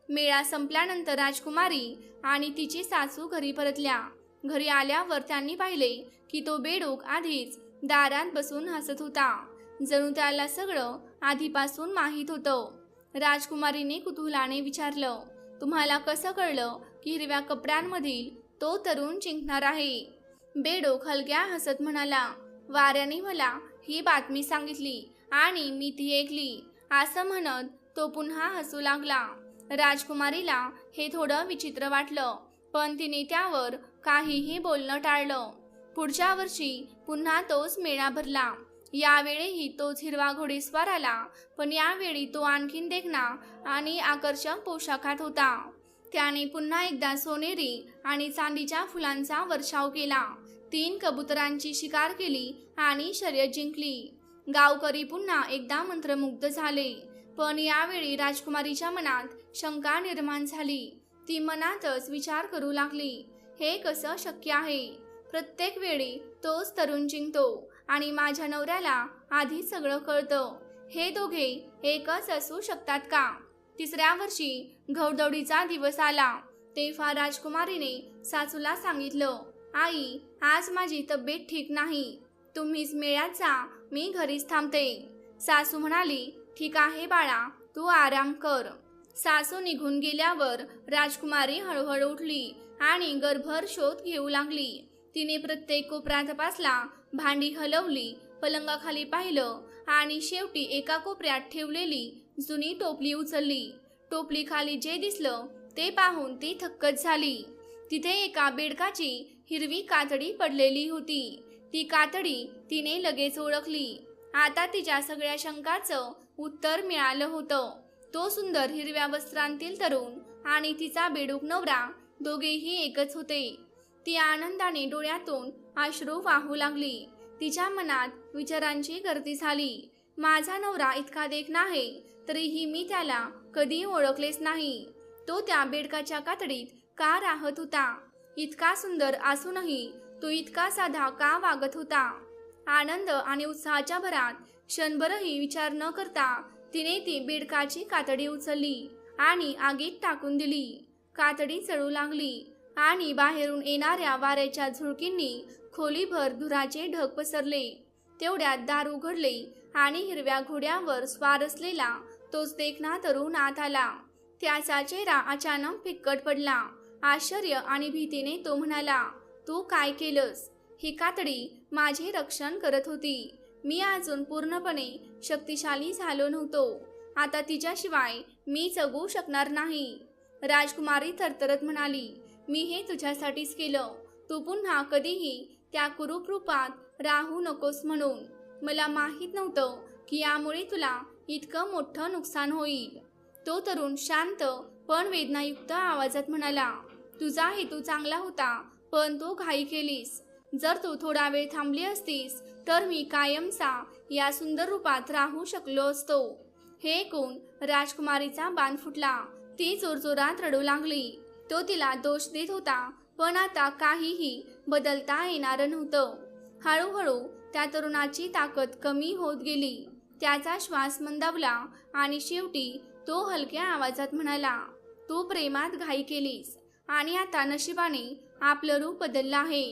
मेळा संपल्यानंतर राजकुमारी आणि तिची सासू घरी परतल्या. घरी आल्यावर त्यांनी पाहिले की तो बेडूक आधीच दारात बसून हसत होता. जणू त्याला सगळं आधीपासून माहीत होतं. राजकुमारीने कुतूहलाने विचारलं, तुम्हाला कसं कळलं की हिरव्या कपड्यांमधील तो तरुण जिंकणार आहे? बेडूक हलक्या हसत म्हणाला, वाऱ्याने मला ही बातमी सांगितली आणि मी ती ऐकली. असं म्हणत तो पुन्हा हसू लागला. राजकुमारीला हे थोडं विचित्र वाटलं, पण तिने त्यावर काहीही बोलणं टाळलं. पुढच्या वर्षी पुन्हा तोच मेळा भरला. यावेळीही तोच हिरवा घोडेस्वार आला, पण यावेळी तो आणखीन देखणा आणि आकर्षक पोशाखात होता. त्याने पुन्हा एकदा सोनेरी आणि चांदीच्या फुलांचा वर्षाव केला. 3 कबुतरांची शिकार केली आणि शर्यत जिंकली. गावकरी पुन्हा एकदा मंत्रमुग्ध झाले, पण यावेळी राजकुमारीच्या मनात शंका निर्माण झाली. ती मनातच विचार करू लागली, हे कसं शक्य आहे? प्रत्येक वेळी तोच तरुण जिंकतो आणि माझ्या नवऱ्याला आधी सगळं कळतं. हे दोघे एकच असू शकतात का? तिसऱ्या वर्षी घोडदौडीचा दिवस आला तेव्हा राजकुमारीने सासूला सांगितलं, आई, आज माझी तब्येत ठीक नाही. तुम्हीच मेळ्यात जा, मी घरीच थांबते. सासू म्हणाली, ठीक आहे बाळा, तू आराम कर. सासू निघून गेल्यावर राजकुमारी हळूहळू उठली आणि गरभर शोध घेऊ लागली. तिने प्रत्येक कोपरा तपासला, भांडी हलवली, पलंगाखाली पाहिलं आणि शेवटी एका कोपऱ्यात ठेवलेली जुनी टोपली उचलली. टोपलीखाली जे दिसलं ते पाहून ती थक्कच झाली. तिथे एका बेडकाची हिरवी कातडी पडलेली होती. ती कातडी तिने लगेच ओळखली. आता तिच्या सगळ्या शंकाचं उत्तर मिळालं होतं. तो सुंदर हिरव्या वस्त्रांतील तरुण आणि तिचा बेडूक नवरा दोघेही एकच होते. ती आनंदाने डोळ्यातून अश्रू वाहू लागली. तिच्या मनात विचारांची गर्दी झाली. माझा नवरा इतका देखणा आहे, तरीही मी त्याला कधी ओळखलेच नाही. तो त्या बेडकाच्या कातडीत का राहत होता? इतका सुंदर असूनही तो इतका साधा का वागत होता? आनंद आणि उत्साहाच्या भरात क्षणभरही विचार न करता तिने ती बेडकाची कातडी उचलली आणि आगीत टाकून दिली. कातडी चळू लागली आणि बाहेरून येणाऱ्या वाऱ्याच्या झुळकींनी खोलीभर धुराचे ढग पसरले. तेवढ्यात दार उघडले आणि हिरव्या घोड्यावर स्वार असलेला तोच देखणा तरुण आत आला. त्याचा चेहरा अचानक फिक्कट पडला. आश्चर्य आणि भीतीने तो म्हणाला, तू काय केलंस? ही कातडी माझे रक्षण करत होती. मी अजून पूर्णपणे शक्तिशाली झालो नव्हतो. आता तिच्याशिवाय मी जगू शकणार नाही. राजकुमारी थरथरत म्हणाली, मी हे तुझ्यासाठीच केलं. तू पुन्हा कधीही त्या कुरूप रूपात राहू नकोस म्हणून. मला माहीत नव्हतं की यामुळे तुला इतकं मोठं नुकसान होईल. तो तरुण शांत पण वेदनायुक्त आवाजात म्हणाला, तुझा हेतू चांगला होता, पण तू घाई केलीस. जर तू थोडा वेळ थांबली असतीस तर मी कायमचा या सुंदर रूपात राहू शकलो असतो. हे ऐकून राजकुमारीचा बाण फुटला. ती जोरजोरात रडू लागली. तो तिला दोष देत होता, पण आता काहीही बदलता येणार नव्हतं. हळूहळू त्या तरुणाची ताकद कमी होत गेली. त्याचा श्वास मंदावला आणि शेवटी तो हलक्या आवाजात म्हणाला, तू प्रेमात घाई केलीस आणि आता नशिबाने आपलं रूप बदललं आहे.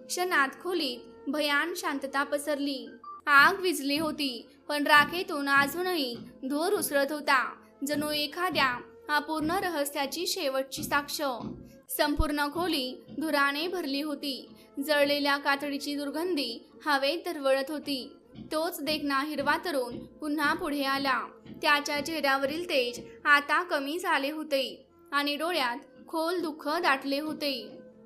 क्षणात खोलीत भयान शांतता पसरली. आग विझली होती, पण राखेतून अजूनही धूर उसळत होता, जणू एखाद्या अपूर्ण रहस्याची शेवटची साक्ष. संपूर्ण खोली धुराने भरली होती. जळलेल्या कातडीची दुर्गंधी हवेत दरवळत होती. तोच देखणा हिरवा तरुण पुन्हा पुढे आला. त्याच्या चेहऱ्यावरील तेज आता कमी झाले होते आणि डोळ्यात खोल दुःख दाटले होते.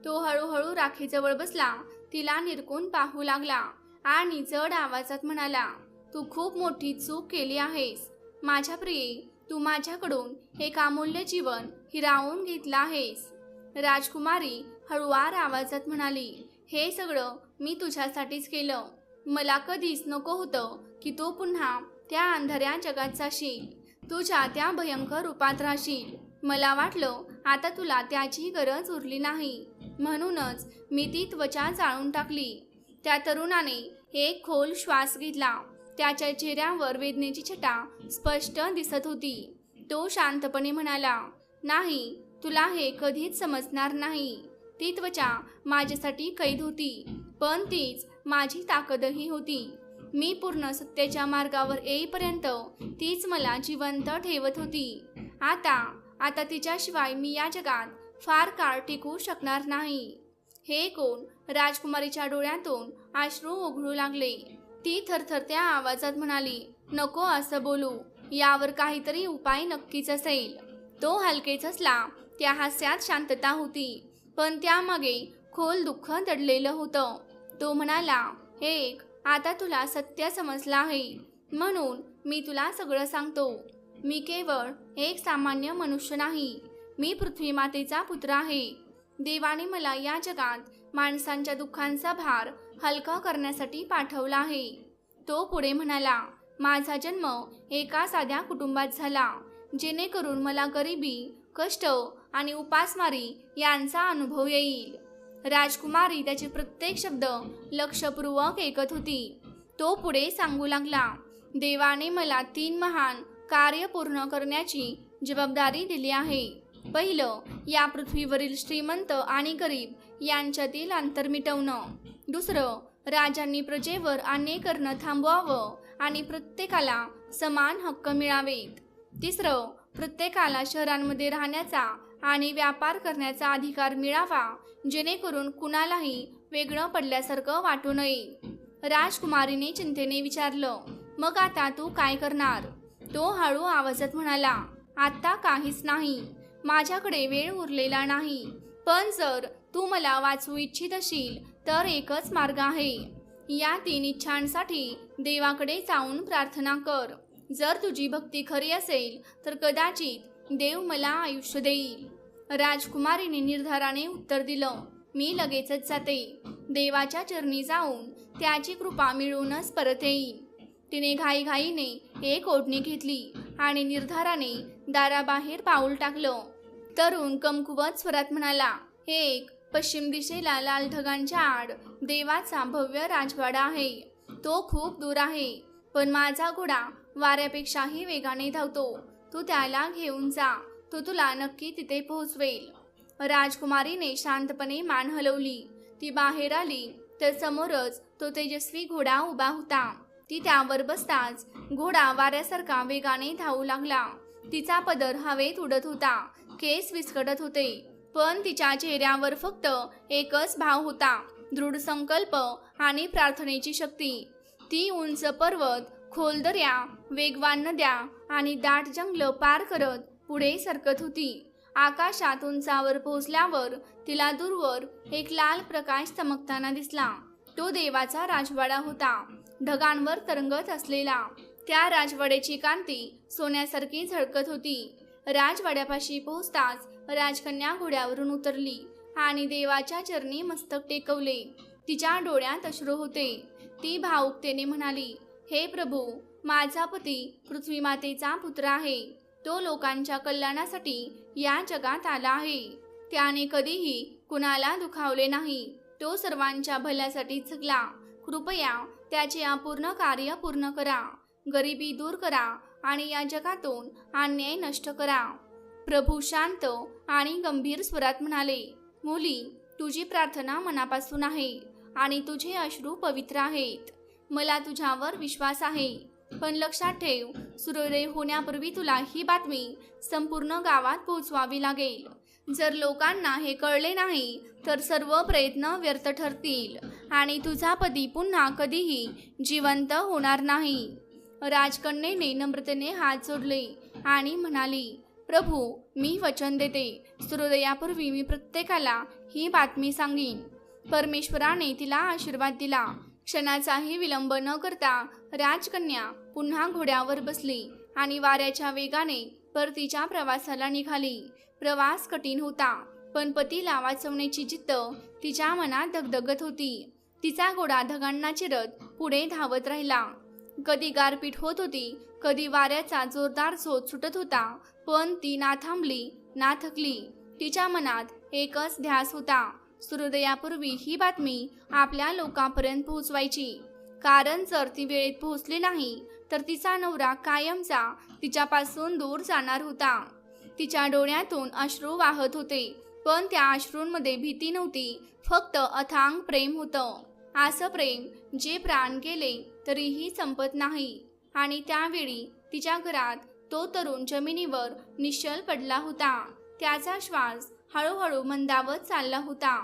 तो हळूहळू राखीजवळ बसला, तिला निरखून पाहू लागला आणि जड आवाजात म्हणाला, तू खूप मोठी चूक केली आहेस. माझ्या प्रिये, तू माझ्याकडून एक अमूल्य जीवन हिरावून घेतलं आहेस. राजकुमारी हळुवार आवाजात म्हणाली, हे सगळं मी तुझ्यासाठीच केलं. मला कधीच नको होतं की तू पुन्हा त्या अंधाऱ्या जगात जाशील, तुझ्या त्या भयंकर रूपात राहशील. मला वाटलं आता तुला त्याची गरज उरली नाही, म्हणूनच मी ती त्वचा जाळून टाकली. त्या तरुणाने एक खोल श्वास घेतला. त्याच्या चेहऱ्यावर वेदनेची छटा स्पष्ट दिसत होती. तो शांतपणे म्हणाला, नाही, तुला हे कधीच समजणार नाही. ती त्वचा माझ्यासाठी कैद होती, पण तीच माझी ताकदही होती. मी पूर्ण सत्याच्या मार्गावर येईपर्यंत तीच मला जिवंत ठेवत होती. आता तिच्याशिवाय मी या जगात फार काळ टिकू शकणार नाही. हे ऐकून राजकुमारीच्या डोळ्यातून अश्रू ओघळू लागले. ती थरथरत्या आवाजात म्हणाली, नको असं बोलू. यावर काहीतरी उपाय नक्कीच असेल. तो हलकेच हसला. त्या हास्यात शांतता होती, पण त्यामागे खोल दुःख दडलेलं होतं. तो म्हणाला, आता तुला सत्य समजलं आहे, म्हणून मी तुला सगळं सांगतो. मी केवळ एक सामान्य मनुष्य नाही. मी पृथ्वी मातेचा पुत्र आहे. देवाने मला या जगात माणसांच्या दुःखांचा भार हलका करण्यासाठी पाठवला आहे. तो पुढे म्हणाला, माझा जन्म एका साध्या कुटुंबात झाला, जेणेकरून मला गरिबी, कष्ट आणि उपासमारी यांचा अनुभव येईल. राजकुमारी त्याचे प्रत्येक शब्द लक्षपूर्वक ऐकत होती. तो पुढे सांगू लागला, देवाने मला 3 महान कार्य पूर्ण करण्याची जबाबदारी दिली आहे. पहिलं, या पृथ्वीवरील श्रीमंत आणि गरीब यांच्यातील अंतर मिटवणं. दुसरं, राजांनी प्रजेवर अन्याय करणं थांबवावं आणि प्रत्येकाला समान हक्क मिळावेत. तिसरं, प्रत्येकाला शहरांमध्ये राहण्याचा आणि व्यापार करण्याचा अधिकार मिळावा, जेणेकरून कुणालाही वेगळं पडल्यासारखं वाटू नये. राजकुमारीने चिंतेने विचारलं, मग आता तू काय करणार? तो हळू आवाजात म्हणाला, आता काहीच नाही. माझ्याकडे वेळ उरलेला नाही, पण जर तू मला वाचवू इच्छित असशील तर एकच मार्ग आहे. या 3 इच्छांसाठी देवाकडे जाऊन प्रार्थना कर. जर तुझी भक्ती खरी असेल तर कदाचित देव मला आयुष्य देईल. राजकुमारीने निर्धाराने उत्तर दिलं, मी लगेचच जाते. देवाच्या चरणी जाऊन त्याची कृपा मिळवूनच परत येईल. तिने घाईघाईने एक ओढणी घेतली आणि निर्धाराने दाराबाहेर पाऊल टाकलं. तरुण कमकुवत स्वरात म्हणाला, एक पश्चिम दिशेला लाल ढगांच्या आड देवाचा भव्य राजवाडा आहे. तो खूप दूर आहे, पण माझा घोडा वाऱ्यापेक्षाही वेगाने धावतो. तू त्याला घेऊन जा, तो तुला नक्की तिथे पोहोचवेल. राजकुमारीने शांतपणे मान हलवली. ती बाहेर आली तर समोरच तो तेजस्वी घोडा उभा होता. ती त्यावर बसताच घोडा वाऱ्यासारखा वेगाने धावू लागला. तिचा पदर हवेत उडत होता, केस विस्कटत होते, पण तिच्या चेहऱ्यावर फक्त एकच भाव होता, दृढ संकल्प आणि प्रार्थनेची शक्ती. ती उंच पर्वत, खोल दर्या, वेगवान नद्या आणि दाट जंगल पार करत पुढे सरकत होती. आकाशात उंचावर पोहोचल्यावर तिला दूरवर एक लाल प्रकाश चमकताना दिसला. तो देवाचा राजवाडा होता, ढगांवर तरंगत असलेला. त्या राजवाड्याची कांती सोन्यासारखी झळकत होती. राजवाड्यापाशी पोहोचताच राजकन्या घोड्यावरून उतरली आणि देवाच्या चरणी मस्तक टेकवले. तिच्या डोळ्यात अश्रू होते. ती भावुकतेने म्हणाली, हे प्रभू, माझा पती पृथ्वी मातेचा पुत्र आहे. तो लोकांच्या कल्याणासाठी या जगात आला आहे. त्याने कधीही कुणाला दुखावले नाही. तो सर्वांच्या भल्यासाठी जगला. कृपया त्याचे अपूर्ण कार्य पूर्ण करा, गरिबी दूर करा आणि या जगातून अन्याय नष्ट करा. प्रभू शांत आणि गंभीर स्वरात म्हणाले, मुली, तुझी प्रार्थना मनापासून आहे आणि तुझे अश्रू पवित्र आहेत. मला तुझ्यावर विश्वास आहे, पण लक्षात ठेव, सूर्योदय होण्यापूर्वी तुला ही बातमी संपूर्ण गावात पोहोचवावी लागेल. जर लोकांना हे कळले नाही तर सर्व प्रयत्न व्यर्थ ठरतील आणि तुझा पती पुन्हा कधीही जिवंत होणार नाही. राजकन्येने नम्रतेने हात जोडले आणि म्हणाली, प्रभू, मी वचन देते, सूर्योदयापूर्वी मी प्रत्येकाला ही बातमी सांगीन. परमेश्वराने तिला आशीर्वाद दिला. क्षणाचाही विलंब न करता राजकन्या पुन्हा घोड्यावर बसली आणि वाऱ्याच्या वेगाने परतीच्या प्रवासाला निघाली. प्रवास कठीण होता, पण पतीला वाचवण्याची जिद्द तिच्या मनात धगधगत होती. तिचा घोडा ढगांना चिरत पुढे धावत राहिला. कधी गारपीट होत होती, कधी वाऱ्याचा जोरदार झोत सुटत होता, पण ती ना थांबली ना थकली. तिच्या मनात एकच ध्यास होता, सूर्योदयापूर्वी ही बातमी आपल्या लोकांपर्यंत पोहोचवायची. कारण जर ती वेळेत पोहोचली नाही तर तिचा नवरा कायमचा तिच्यापासून दूर जाणार होता. तिच्या डोळ्यातून अश्रू वाहत होते, पण त्या अश्रूंमध्ये भीती नव्हती, फक्त अथांग प्रेम होतं. असं प्रेम जे प्राण गेले तरीही संपत नाही. आणि त्यावेळी तिच्या घरात तो तरुण जमिनीवर निश्चल पडला होता. त्याचा श्वास हळूहळू मंदावत चालला होता.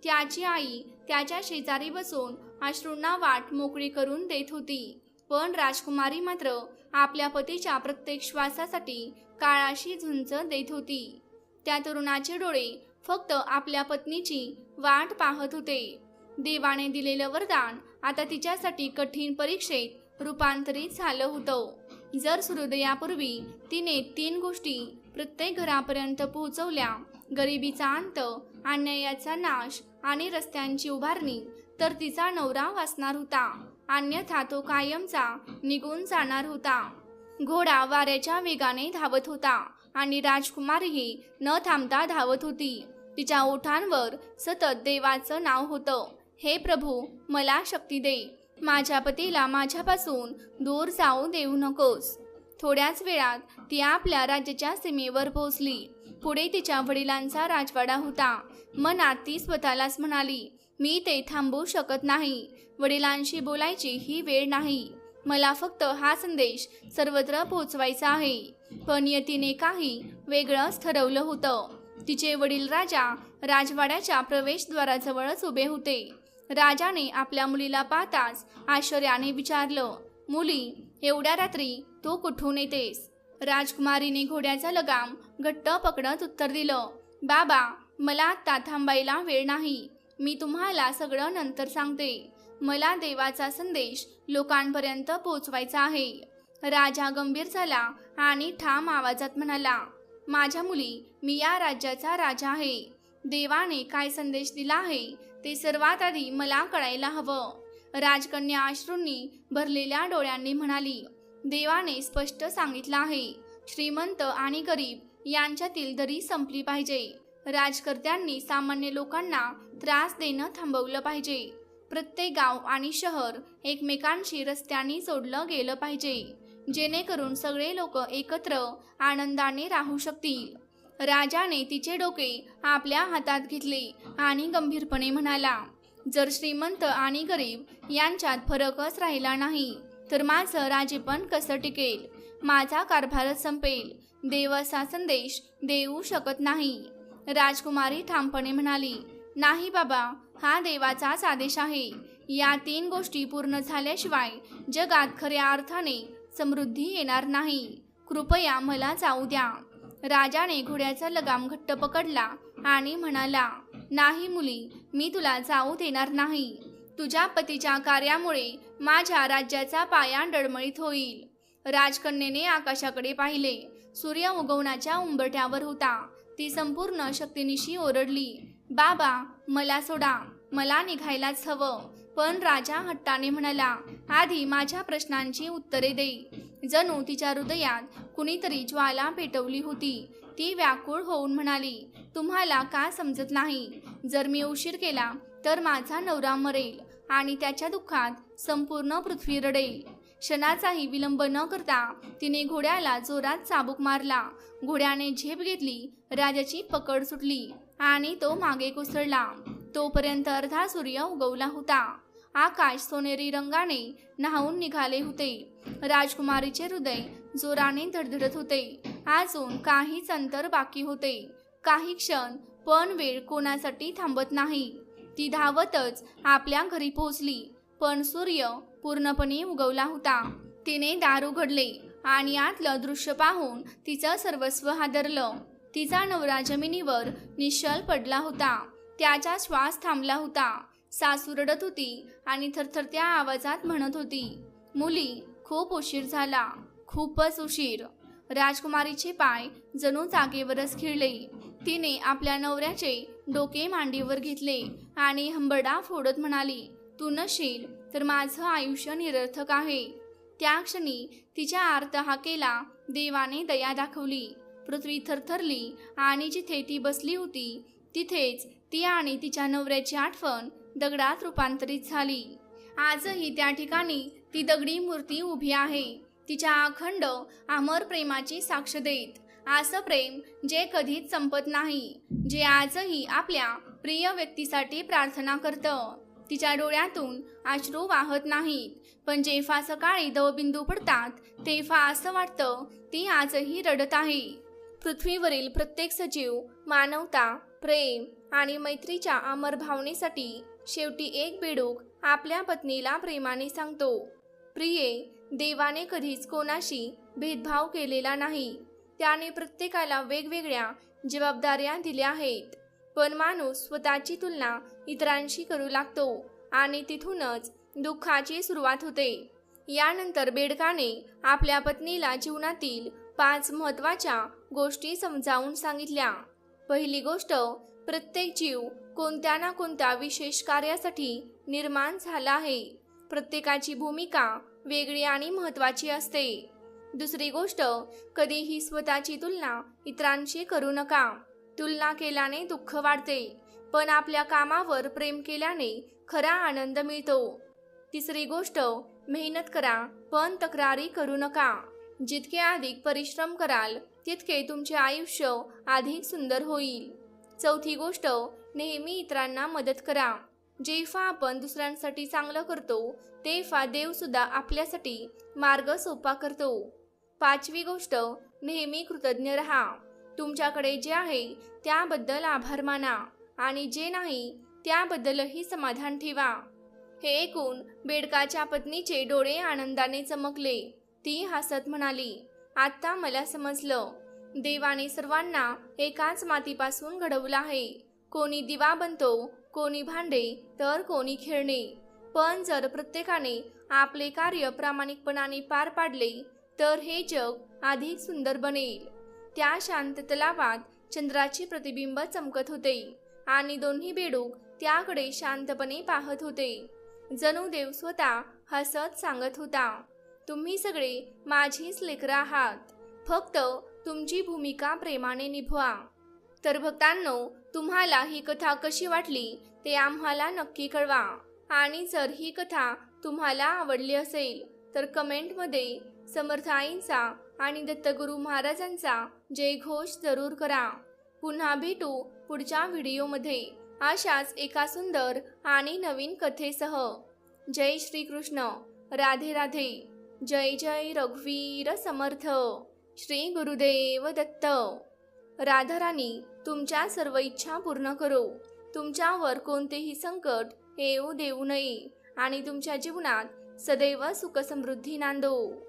त्याची आई त्याच्या शेजारी बसून अश्रूंना वाट मोकळी करून देत होती, पण राजकुमारी मात्र आपल्या पतीच्या प्रत्येक श्वासासाठी काळाशी झुंज देत होती. त्या तरुणाचे डोळे फक्त आपल्या पत्नीची वाट पाहत होते. देवाने दिलेलं वरदान आता तिच्यासाठी कठीण परीक्षेत रूपांतरित झालं होतं. जर सूर्योदयापूर्वी तिने 3 गोष्टी प्रत्येक घरापर्यंत पोहोचवल्या, गरिबीचा अंत, अन्यायाचा नाश आणि रस्त्यांची उभारणी, तर तिचा नवरा वाचणार होता, अन्यथा तो कायमचा निघून जाणार होता. घोडा वाऱ्याच्या वेगाने धावत होता आणि राजकुमारीही न थांबता धावत होती. तिच्या ओठांवर सतत देवाचं नाव होतं, हे प्रभू, मला शक्ती दे. माझ्या पतीला माझ्यापासून दूर जाऊ देऊ नकोस. थोड्याच वेळात ती आपल्या राज्याच्या सीमेवर पोहोचली. पुढे तिच्या वडिलांचा राजवाडा होता. मनात ती स्वतःलाच म्हणाली, मी ते थांबवू शकत नाही. वडिलांशी बोलायची ही वेळ नाही. मला फक्त हा संदेश सर्वत्र पोहोचवायचा आहे. पण यतीने काही वेगळंच ठरवलं होतं. तिचे वडील राजा राजवाड्याच्या प्रवेशद्वाराजवळच उभे होते. राजाने आपल्या मुलीला पाहताच आश्चर्याने विचारलं, मुली, एवढ्या रात्री तू कुठून येतेस? राजकुमारीने घोड्याचा लगाम घट्ट पकडत उत्तर दिलं, बाबा, मला आत्ता थांबायला वेळ नाही. मी तुम्हाला सगळं नंतर सांगते. मला देवाचा संदेश लोकांपर्यंत पोहोचवायचा आहे. राजा गंभीर झाला आणि ठाम आवाजात म्हणाला, माझ्या मुली, मी या राज्याचा राजा आहे. देवाने काय संदेश दिला आहे ते सर्वात आधी मला कळायला हवं. राजकन्या अश्रूंनी भरलेल्या डोळ्यांनी म्हणाली, देवाने स्पष्ट सांगितलं आहे, श्रीमंत आणि गरीब यांच्यातील दरी संपली पाहिजे. राजकर्त्यांनी सामान्य लोकांना त्रास देणं थांबवलं पाहिजे. प्रत्येक गाव आणि शहर एकमेकांशी रस्त्यांनी जोडलं गेलं पाहिजे, जेणेकरून सगळे लोक एकत्र आनंदाने राहू शकतील. राजाने तिचे डोके आपल्या हातात घेतले आणि गंभीरपणे म्हणाला, जर श्रीमंत आणि गरीब यांच्यात फरकच राहिला नाही तर माझं राजेपण कसं टिकेल? माझा कारभारच संपेल. देव असा संदेश देऊ शकत नाही. राजकुमारी ठामपणे म्हणाली, नाही बाबा, हा देवाचाच आदेश आहे. या 3 गोष्टी पूर्ण झाल्याशिवाय जगात खऱ्या अर्थाने समृद्धी येणार नाही. कृपया मला जाऊ द्या. राजाने घोड्याचा लगाम घट्ट पकडला आणि म्हणाला, नाही मुली, मी तुला जाऊ देणार नाही. तुझ्या पतीच्या कार्यामुळे माझ्या राज्याचा पाया डळमळीत होईल. राजकन्येने आकाशाकडे पाहिले. सूर्य उगवण्याच्या उंबरठ्यावर होता. ती संपूर्ण शक्तीनिशी ओरडली, बाबा, मला सोडा, मला निघायलाच हवं. पण राजा हट्टाने म्हणाला, आधी माझ्या प्रश्नांची उत्तरे दे. जणू तिच्या हृदयात कुणीतरी ज्वाला पेटवली होती. ती व्याकुळ होऊन म्हणाली, तुम्हाला का समजत नाही? जर मी उशीर केला तर माझा नवरा मरेल आणि त्याच्या दुःखात संपूर्ण पृथ्वी रडेल. क्षणाचाही विलंब न करता तिने घोड्याला जोरात चाबूक मारला. घोड्याने झेप घेतली. राजाची पकड सुटली आणि तो मागे कोसळला. तोपर्यंत अर्धा सूर्य उगवला होता. आकाश सोनेरी रंगाने न्हाऊन निघाले होते. राजकुमारीचे हृदय जोराने धडधडत होते. अजून काहीच अंतर बाकी होते. काही क्षण, पण वेळ कोणासाठी थांबत नाही. ती धावतच आपल्या घरी पोहोचली. पण सूर्य पूर्णपणे उगवला होता. तिने दार उघडले आणि आतलं दृश्य पाहून तिचं सर्वस्व हादरलं. तिचा नवरा जमिनीवर निश्चल पडला होता. त्याचा श्वास थांबला होता. सासू रडत होती आणि थरथरत्या आवाजात म्हणत होती, मुली, खूप उशीर झाला, खूपच उशीर. राजकुमारीचे पाय जणू जागेवरच खिळले. तिने आपल्या नवऱ्याचे डोके मांडीवर घेतले आणि हंबरडा फोडत म्हणाली, तू नशील तर माझं आयुष्य निरर्थक आहे. त्या क्षणी तिच्या आर्त हाकेला देवाने दया दाखवली. पृथ्वी थरथरली आणि जिथे ती बसली होती तिथेच ती आणि तिच्या नवऱ्याची आठवण दगडात रूपांतरित झाली. आजही त्या ठिकाणी ती दगडी मूर्ती उभी आहे, तिच्या अखंड अमर प्रेमाची साक्ष देत. असं प्रेम जे कधीच संपत नाही, जे आजही आपल्या प्रिय व्यक्तीसाठी प्रार्थना करतं. तिच्या डोळ्यातून अश्रू वाहत नाहीत, पण जेव्हा सकाळी दवबिंदू पडतात तेव्हा असं वाटतं ती आजही रडत आहे. पृथ्वीवरील प्रत्येक सजीव मानवता, प्रेम आणि मैत्रीच्या अमर भावनेसाठी शेवटी एक बेडूक आपल्या पत्नीला प्रेमाने सांगतो, प्रिये, देवाने कधीच कोणाशी भेदभाव केलेला नाही. त्याने प्रत्येकाला वेगवेगळ्या जबाबदाऱ्या दिल्या आहेत. पण माणूस स्वतःची तुलना इतरांशी करू लागतो आणि तिथूनच दुःखाची सुरुवात होते. यानंतर बेडकाने आपल्या पत्नीला जीवनातील 5 महत्त्वाच्या गोष्टी समजावून सांगितल्या. पहिली गोष्ट, प्रत्येक जीव कोणत्या ना कोणत्या विशेष कार्यासाठी निर्माण झाला आहे. प्रत्येकाची भूमिका वेगळी आणि महत्त्वाची असते. दुसरी गोष्ट, कधीही स्वतःची तुलना इतरांशी करू नका. तुलना केल्याने दुःख वाढते, पण आपल्या कामावर प्रेम केल्याने खरा आनंद मिळतो. तिसरी गोष्ट, मेहनत करा पण तक्रारी करू नका. जितके अधिक परिश्रम कराल तितके तुमचे आयुष्य अधिक सुंदर होईल. चौथी गोष्ट, नेहमी इतरांना मदत करा. जेव्हा आपण दुसऱ्यांसाठी चांगलं करतो तेव्हा देव सुद्धा आपल्यासाठी मार्ग सोपा करतो. पाचवी गोष्ट, नेहमी कृतज्ञ राहा. तुमच्याकडे जे आहे त्याबद्दल आभार माना आणि जे नाही त्याबद्दलही समाधान ठेवा. हे ऐकून बेडकाच्या पत्नीचे डोळे आनंदाने चमकले. ती हसत म्हणाली, आता मला समजलं. देवाने सर्वांना एकाच मातीपासून घडवलं आहे. कोणी दिवा बनतो, कोणी भांडे तर कोणी खेळणे. पण जर प्रत्येकाने आपले कार्य प्रामाणिकपणाने पार पाडले तर हे जग अधिक सुंदर बनेल. त्या शांत तलावात चंद्राचे प्रतिबिंब चमकत होते आणि दोन्ही बेडूक त्याकडे शांतपणे पाहत होते. जणू देव स्वतः हसत सांगत होता, तुम्ही सगळे माझीच लेकरं आहात. फक्त तुमची भूमिका प्रेमाने निभवा. तर भक्तांनो, तुम्हाला ही कथा कशी वाटली ते आम्हाला नक्की कळवा. आणि जर ही कथा तुम्हाला आवडली असेल तर कमेंटमध्ये समर्थ आईंचा आणि दत्तगुरू महाराजांचा जयघोष जरूर करा. पुन्हा भेटू पुढच्या व्हिडिओमध्ये अशाच एका सुंदर आणि नवीन कथेसह. जय श्री कृष्ण. राधे राधे. जय जय रघुवीर समर्थ. श्री गुरुदेव दत्त. राधाराणी तुमच्या सर्व इच्छा पूर्ण करो. तुमच्यावर कोणतेही संकट येऊ देऊ नये आणि तुमच्या जीवनात सदैव सुख समृद्धी नांदो.